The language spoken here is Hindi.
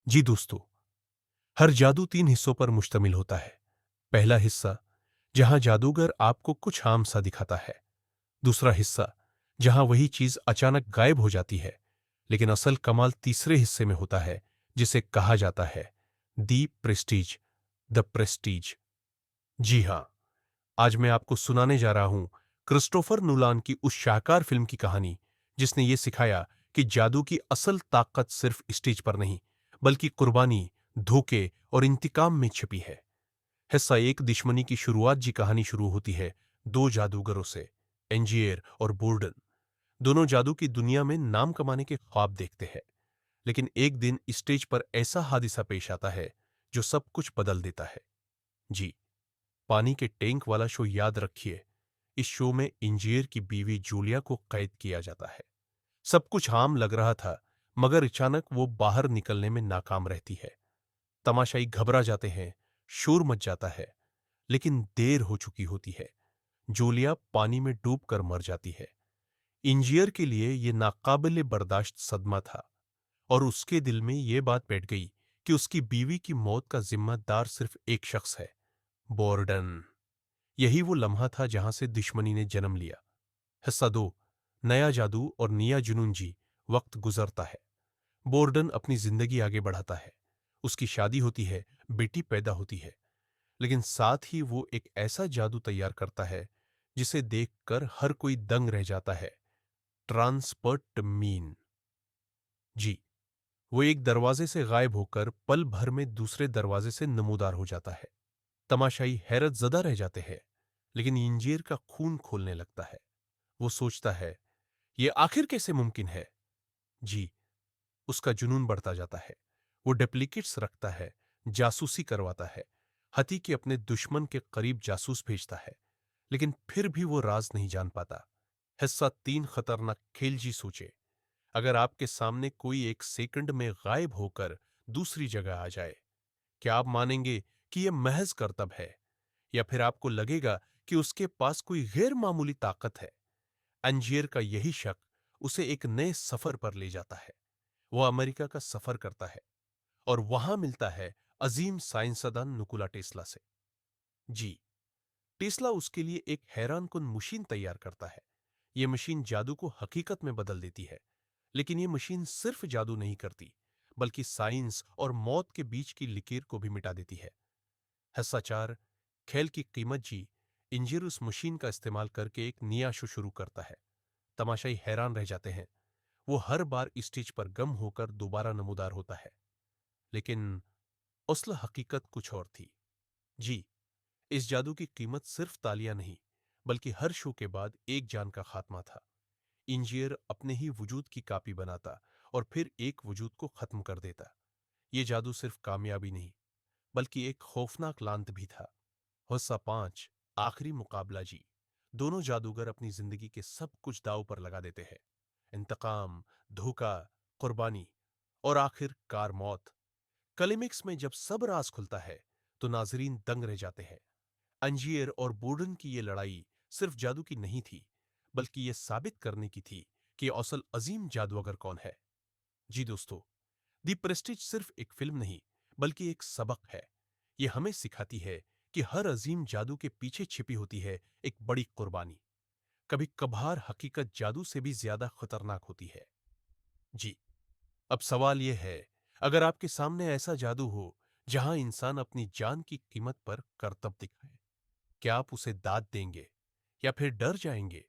जी दोस्तों, हर जादू 3 हिस्सों पर मुश्तमिल होता है। पहला हिस्सा, जहां जादूगर आपको कुछ आम सा दिखाता है। दूसरा हिस्सा, जहां वही चीज अचानक गायब हो जाती है। लेकिन असल कमाल तीसरे हिस्से में होता है, जिसे कहा जाता है दी प्रेस्टीज, द प्रेस्टीज। जी हां, आज मैं आपको सुनाने जा रहा हूं क्रिस्टोफर नोलान की उस शाहकार फिल्म की कहानी, जिसने ये सिखाया कि जादू की असल ताकत सिर्फ स्टेज पर नहीं, बल्कि कुर्बानी, धोखे और इंतकाम में छिपी है। हिस्सा एक, दुश्मनी की शुरुआत। जी, कहानी शुरू होती है दो जादूगरों से, एंजियर और बोर्डन। दोनों जादू की दुनिया में नाम कमाने के ख्वाब देखते हैं। लेकिन एक दिन स्टेज पर ऐसा हादसा पेश आता है जो सब कुछ बदल देता है। जी, पानी के टैंक वाला शो याद रखिए। इस शो में इंजीनियर की बीवी जूलिया को कैद किया जाता है। सब कुछ आम लग रहा था, मगर अचानक वो बाहर निकलने में नाकाम रहती है। तमाशाई घबरा जाते हैं, शोर मच जाता है, लेकिन देर हो चुकी होती है। जूलिया पानी में डूबकर मर जाती है। इंजीनियर के लिए यह नाकाबिले बर्दाश्त सदमा था, और उसके दिल में यह बात बैठ गई कि उसकी बीवी की मौत का जिम्मेदार सिर्फ एक शख्स है, बोर्डन। यही वो लम्हा था जहां से दुश्मनी ने जन्म लिया। हिस्सा 2, नया जादू और निया जुनून। जी, वक्त गुजरता है। बोर्डन अपनी जिंदगी आगे बढ़ाता है। उसकी शादी होती है, बेटी पैदा होती है। लेकिन साथ ही वो एक ऐसा जादू तैयार करता है जिसे देखकर हर कोई दंग रह जाता है, ट्रांसपर्ट मीन। जी, वो एक दरवाजे से गायब होकर पल भर में दूसरे दरवाजे से नमूदार हो जाता है। तमाशाई हैरत जदा रह जाते हैं, लेकिन इंजीर का खून खोलने लगता है। वो सोचता है, ये आखिर कैसे मुमकिन है? जी, उसका जुनून बढ़ता जाता है। वो डुप्लीकेट्स रखता है, जासूसी करवाता है, हती कि अपने दुश्मन के करीब जासूस भेजता है। लेकिन फिर भी वो राज नहीं जान पाता। हिस्सा 3, खतरनाक खेल। जी सोचे, अगर आपके सामने कोई एक सेकंड में गायब होकर दूसरी जगह आ जाए, क्या आप मानेंगे कि यह महज करतब है, या फिर आपको लगेगा कि उसके पास कोई गैर मामूली ताकत है? अंजीर का यही शक उसे एक नए सफर पर ले जाता है। वो अमेरिका का सफर करता है और वहां मिलता है अजीम साइंसदान निकोला टेस्ला से। जी, टेस्ला उसके लिए एक हैरानकुन मशीन तैयार करता है। यह मशीन जादू को हकीकत में बदल देती है। लेकिन यह मशीन सिर्फ जादू नहीं करती, बल्कि साइंस और मौत के बीच की लकीर को भी मिटा देती है। हिस्सा 4, खेल की कीमत। जी, इंजीर उस मशीन का इस्तेमाल करके एक नया शो शुरू करता है। तमाशाई हैरान रह जाते हैं। वो हर बार स्टेज पर गम होकर दोबारा नमूदार होता है। लेकिन असल हकीकत कुछ और थी। जी, इस जादू की कीमत सिर्फ तालियां नहीं, बल्कि हर शो के बाद एक जान का खात्मा था। इंजीनियर अपने ही वजूद की कॉपी बनाता और फिर एक वजूद को खत्म कर देता। यह जादू सिर्फ कामयाबी नहीं, बल्कि एक खौफनाक लांत भी था। हिस्सा 5, आखिरी मुकाबला। जी, दोनों जादूगर अपनी जिंदगी के सब कुछ दांव पर लगा देते हैं। इंतकाम, धोखा, कुर्बानी और आखिरकार मौत। क्लाइमेक्स में जब सब राज खुलता है, तो नाजरीन दंग रह जाते हैं। अंजीर और बोर्डन की यह लड़ाई सिर्फ जादू की नहीं थी, बल्कि यह साबित करने की थी कि असल अजीम जादूगर कौन है। जी दोस्तों, दी प्रेस्टीज सिर्फ एक फिल्म नहीं, बल्कि एक सबक है। यह हमें सिखाती है कि हर अजीम जादू के पीछे छिपी होती है एक बड़ी कुर्बानी। कभी कभार हकीकत जादू से भी ज्यादा खतरनाक होती है। जी, अब सवाल यह है, अगर आपके सामने ऐसा जादू हो जहां इंसान अपनी जान की कीमत पर करतब दिखाए, क्या आप उसे दाद देंगे या फिर डर जाएंगे?